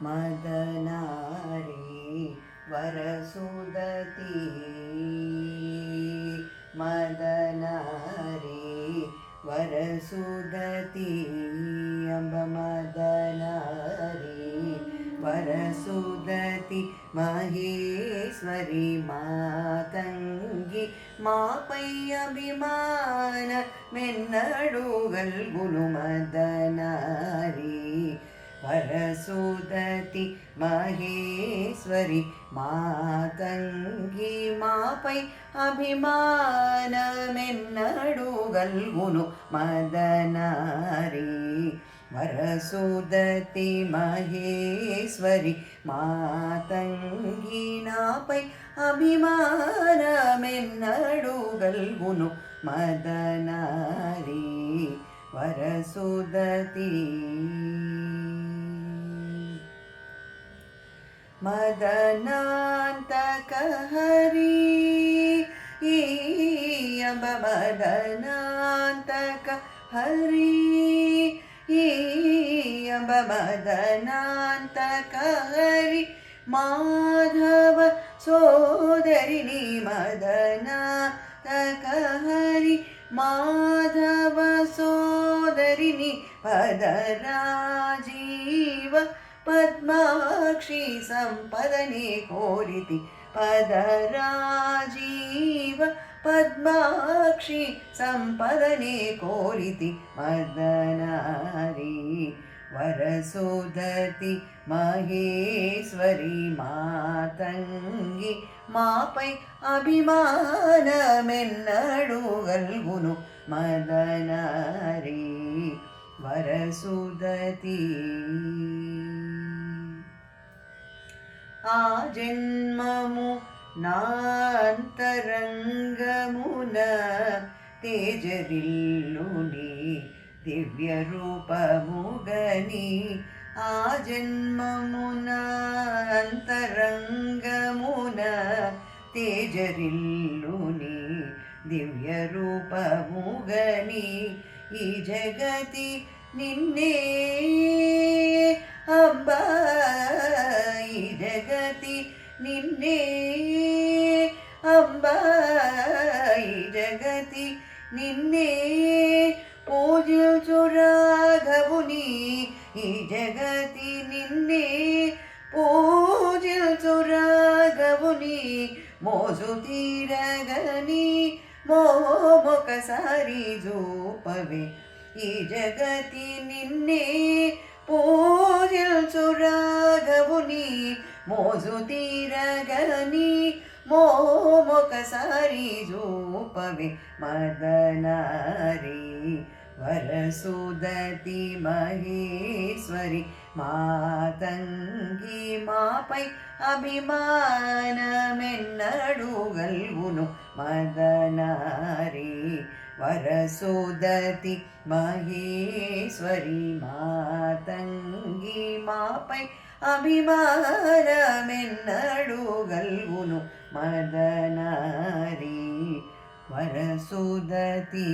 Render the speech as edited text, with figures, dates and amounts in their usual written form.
मदनारी वरसुदती मदनारी वरसुदती अम्ब मदनारी वरसुदती महेश्वरी मातंगी मापै अभिमान मेन्नडुगल्गुनु मदनारी वरसुदती महेश्वरी मातंगी मापै अभिमानमेन्नडुगल्गुनु मदनारी वरसुदती महेश्वरी मातंगी नापै अभिमानमेन्नडुगल्गुनु मदनारी वरसुदती मदनान्तक हरि अम्ब मदनान्तक हरि अम्ब मदनान्तक हरि माधव सोदरिणी मदनान्तक हरि माधव सोदरिणी पदराजीव पद्माक्षी संपदने कोरिति पदराजीव पद्माक्षी संपदने कोरिति मदनारी वरसुदती महेश्वरी मातंगी मापै अभिमानमेन्नडुगल्गुनु मदनारी वरसुदती आ जन्ममु नान्तरंगमुन तेजरिल्लुनि दिव्यरूपमुगनि आ जन्ममु नान्तरंगमुन तेजरिल्लुनि दिव्यरूपमुगनि ಈ ಜಗತಿ ನಿನ್ನೆ ಅಂಬ ಈ ಜಗತಿ ನಿನ್ನೆ ಅಂಬ ಈ ಜಗತಿ ನಿನ್ನೆ ಪೂಜಿಸು ರಾಘವುನಿ ಈ ಜಗತಿ ನಿನ್ನೆ ಪೂಜಿಸು ರಾಘವುನಿ ಮೋಸು ತೀರಗನಿ मोमोकसारी जोपवे ई जगति निन्ने पूजिल्सु राघवुनि मोसुतीरगनि मोमोकसारी जोपवे मदनारी वरसुदती महेश्वरी मातंगी मापै अभिमानमेन्नडुगल्गुनु मदनारी वरसुदती महेश्वरी मातंगी मापै अभिमानमेन्नडुगल्गुनु मदनारी वरसुदती।